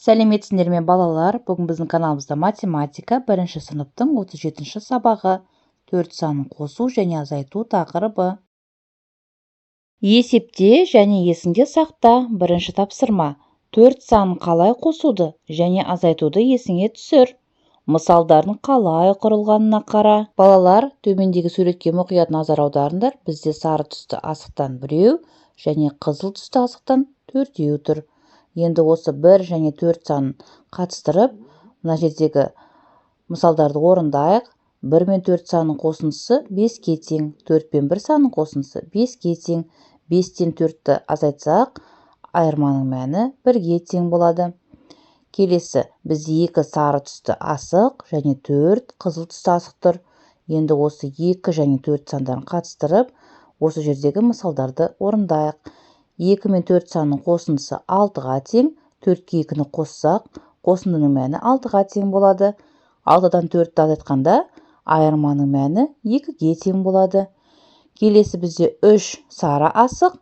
Сәлеметсіңдер ме балалар? Бүгін біздің каналымызда математика 1 сыныптың 37 сабағы 4 санын қосу және азайту тақырыбы. Есепте және есіңде сақта. Бірінші тапсырма. 4 санын қалай қосуды және азайтуды есіңе түсір. Мысалдардың қалай құрылғанына қара. Балалар, төмендегі суретке мұқият назар аударыңдар. Бізде сары түсті асықтан 1 және қызыл түсті асықтан 4 тұр. Енді осы 1 және 4 санын қатыстырып, мына жердегі мысалдарды орындайық. 1 мен 4 санын қосындысы 5-ке тең, 4 пен 1 санын қосындысы 5-ке тең. 5-тен 4-ті азайтсақ, айырманың мәні 1-ге тең болады. Келесі, бізде 2 сары түсті асық және 4 қызыл түсті асық тұр. Енді осы 2 және 4 сандарын қатыстырып, осы жердегі мысалдарды орындайық. 2 мен 4 санның қосындысы 6-ға тең, 4-ке 2-ні қоссақ, қосындының мәні 6-ға тең болады. 6-дан 4-ті азайтқанда, айырманың мәні 2-ге тең болады. Келесі бізде 3 сары асық,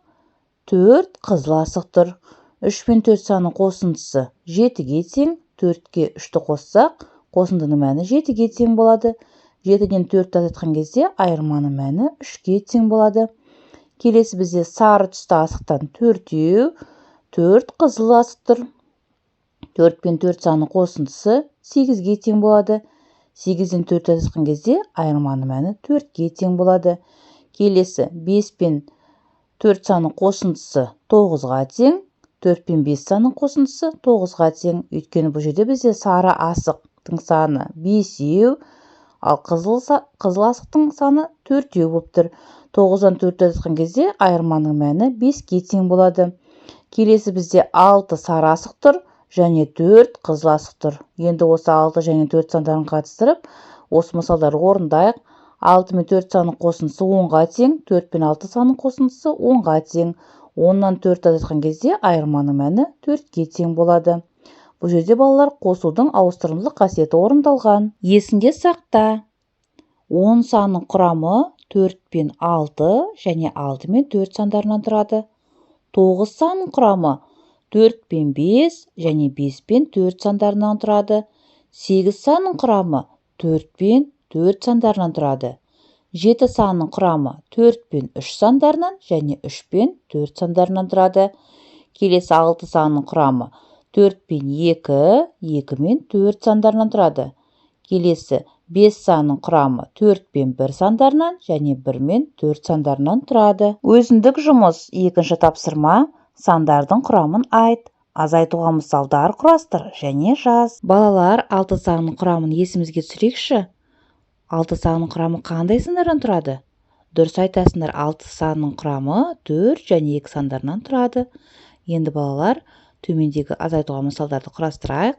4 қызыл асық тұр. 3 пен 4 санның қосындысы 7-ге тең, 4-ке 3-ті қоссақ, қосындының мәні 7-ге тең болады. 7-ден 4-ті азайтқан кезде, айырманың мәні 3-ге тең болады. Келесі бізде сары түсті асықтан 4, 4 қызыл асық тұр. 4 пен 4 санның қосындысы 8-ге тең болады. 8-ден 4 азайтқан кезде айырманың мәні 4-ге тең болады. Келесі 5 пен 4 санның қосындысы 9-ға тең. 4 пен 5 санның қосындысы 9-ға тең. Өйткені бұл жерде бізде сары асықтың саны 5, ал қызыл асықтың саны 4 болып тұр. 9-дан 4 азайтқан кезде айырманың мәні 5-ге тең болады. Келесі бізде 6 сары асық тұр және 4 қызыл асық тұр. Енді осы 6 және 4 сандарын қатыстырып, осы мысалдарды орындайық. 6 мен 4 санның қосындысы 10-ға тең, 4 пен 6 санның қосындысы 10-ға тең. 10-нан 4 азайтқан кезде айырманың мәні 4-ге тең болады. Бұл жерде балалар қосудың ауыстырымдылық қасиеті орындалған. Есіңде сақта. 10 санның құрамы 4 пен 6 және 6 мен 4 сандарынан тұрады. 9 санның құрамы 4 пен 5 және 5 пен 4 сандарынан тұрады. 8 санның құрамы 4 пен 4 сандарынан тұрады. 7 санның құрамы 4 пен 3 сандарынан және 3 пен 4 сандарынан тұрады. Келесі 6 санның құрамы 4 пен 2, 2 мен 4 сандарынан тұрады. Келесі 5 санның құрамы 4 пен 1 сандарынан және 1 мен 4 сандарынан тұрады. Өзіндік жұмыс. Екінші тапсырма. Сандардың құрамын айт. Азайтуға мысалдар құрастыр және жаз. Балалар, 6 санның құрамын есімізге түсірейікші. 6 санның құрамы қандай сандардан тұрады? Дұрыс айтасыңдар, 6 санның құрамы 4 және 2 сандарынан тұрады. Енді балалар, төмендегі азайтуға мысалдарды құрастырайық.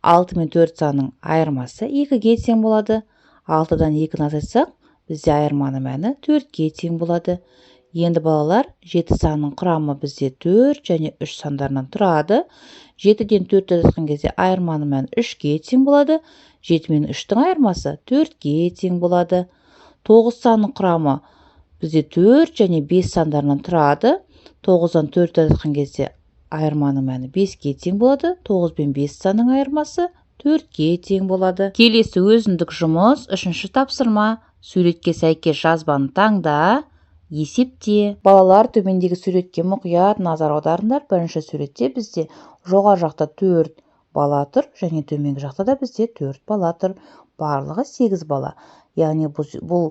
6 мен 4 санның айырмасы 2-ге тең болады. 6-дан 2-ні азайтсақ, бізде айырманың мәні 4-ге тең болады. Енді балалар, 7 санның құрамы бізде 4 және 3 сандарынан тұрады. 7-ден 4 азайтқан кезде айырманың мәні 3-ге тең болады. 7 мен 3-тің айырмасы 4-ге тең болады. 9 санның құрамы бізде 4 және 5 сандарынан тұрады. 9-дан 4 азайтқан кезде айырманың мәні 5-ге тең болады. 9 пен 5 санның айырмасы 4-ге тең болады. Келесі өзіндік жұмыс. 3-ші тапсырма. Суретке сәйкес жазбаны таңда. Есепте. Балалар, төмендегі суретке мұқият назар аударыңдар. Бірінші суретте бізде жоғары жақта 4 бала тұр және төменгі жақта да бізде 4 бала тұр. Барлығы 8 бала. Яғни бұл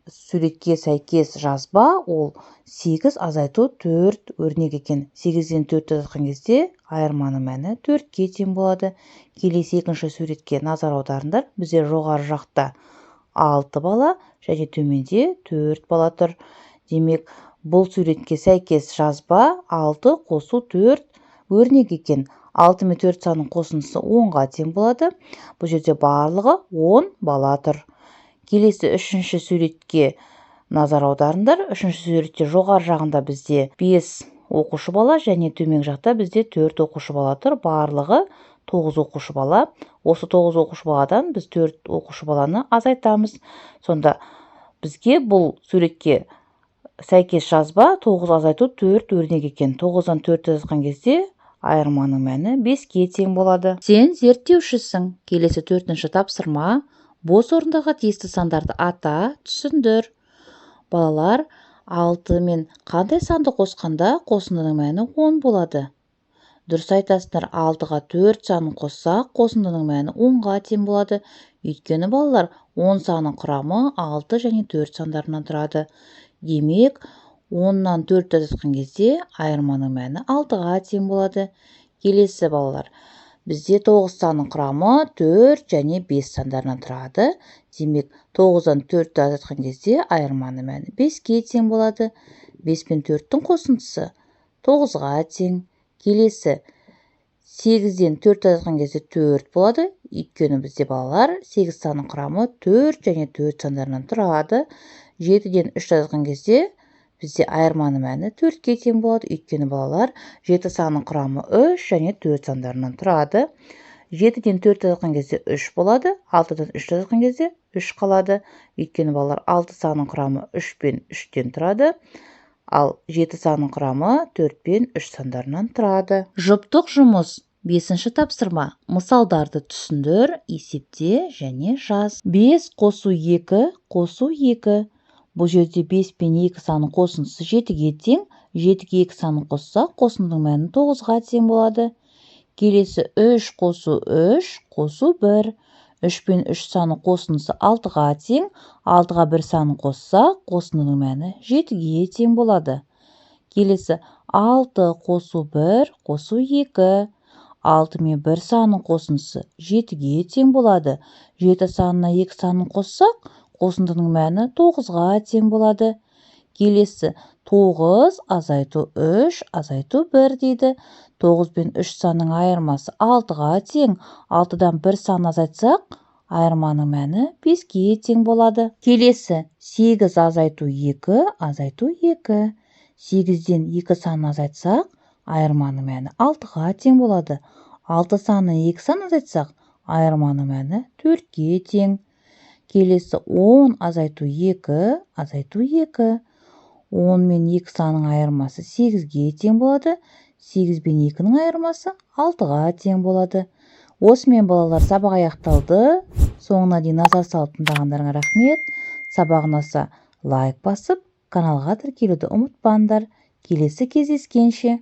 суретке сәйкес жазба, ол 8 азайту 4 өрнек екен. 8-ден 4 азайтқан кезде айырманың мәні 4-ге тең болады. Келесі екінші суретке назар аударыңдар. Бізде жоғары жақта 6 бала және төменде 4 бала тұр. Демек, бұл суретке сәйкес жазба 6 қосу 4 өрнек екен. 6 мен 4 санның қосындысы 10-ға тең болады. Бұл жерде барлығы 10 бала тұр. Келесі үшінші суретке назар аударыңдар. Үшінші суретте жоғары жағында бізде 5 оқушы бала және төмен жақта бізде 4 оқушы бала тұр. Барлығы 9 оқушы бала. Осы 9 оқушы баладан біз 4 оқушы баланы азайтамыз. Сонда бізге бұл суретке сәйкес жазба 9 азайту 4 өрнек екен. 9-дан 4 азайтқан кезде айырманың мәні 5-ке тең болады. Сен зерттеушісің. Келесі 4-ші тапсырма. Бос орындағы тиісті сандарды ата, түсіндір. Балалар, 6 мен қандай санды қосқанда қосындының мәні 10 болады? Дұрыс айтасыңдар, 6-ға 4 санын қоссақ, қосындының мәні 10-ға тең болады. Өйткені балалар, 10 санының құрамы 6 және 4 сандарынан тұрады. Демек, 10-нан 4 азайтқан кезде айырманың мәні 6-ға тең болады. Келесі балалар, бізде 9 санның құрамы 4 және 5 сандарынан тұрады. Демек, 9-дан 4-ті азайтқан кезде айырманың мәні 5-ке тең болады. 5 пен 4-тің қосындысы 9-ға тең. Келесі, 8-ден 4 азайтқан кезде 4 болады. Өйткені бізде балалар 8 санның құрамы 4 және 4 сандарынан тұрады. 7-ден 3 азайтқан кезде бізде айырманың мәні 4-ке тең болады. Өйткені балалар 7 санның құрамы 3 және 4 сандарынан тұрады. 7-ден 4 азайтқан кезде 3 болады. 6-дан 3 азайтқан кезде 3 қалады. Өйткені балалар 6 санның құрамы 3 пен 3-тен тұрады. Ал 7 санның құрамы 4 пен 3 сандарынан тұрады. Жұптық жұмыс. 5-ші тапсырма. Мысалдарды түсіндір, есепте және жаз. 5 қосу 2 қосу 2. Бұл жерде 5 пен 2 санның қосындысы 7-ге тең. 7-ге 2 санын қоссақ, қосындың мәні 9-ға тең болады. Келесі 3 қосу 3 қосу 1. 3 пен 3 санның қосындысы 6-ға тең. 6-ға 1 санын қоссақ, қосындың мәні 7-ге тең болады. Келесі 6 қосу 1 қосу 2. 6 мен 1 санның қосындысы 7-ге тең болады. 7 санына 2 санын қоссақ, қосындының мәні 9-ға тең болады. Келесі 9 азайту 3 азайту 1 дейді. 9 пен 3 санның айырмасы 6-ға тең. 6-дан 1 сан азайтсақ, айырманың мәні 5-ге тең болады. Келесі 8 азайту 2 азайту 2. 8-ден 2 санын азайтсақ, айырманың мәні 6-ға тең болады. 6 санын 2 сан азайтсақ, айырманың мәні 4-ге тең. Келесі 10 азайту 2 азайту 2. 10 мен 2 санның айырмасы 8-ге тең болады. 8 бен 2-нің айырмасы 6-ға тең болады. Осымен балалар, сабақ аяқталды. Соңына дейін назар салып тыңдағандарыңа рахмет. Сабақ ұнаса лайк басып, каналға тіркелуді ұмытпаңдар. Келесі кездескенше.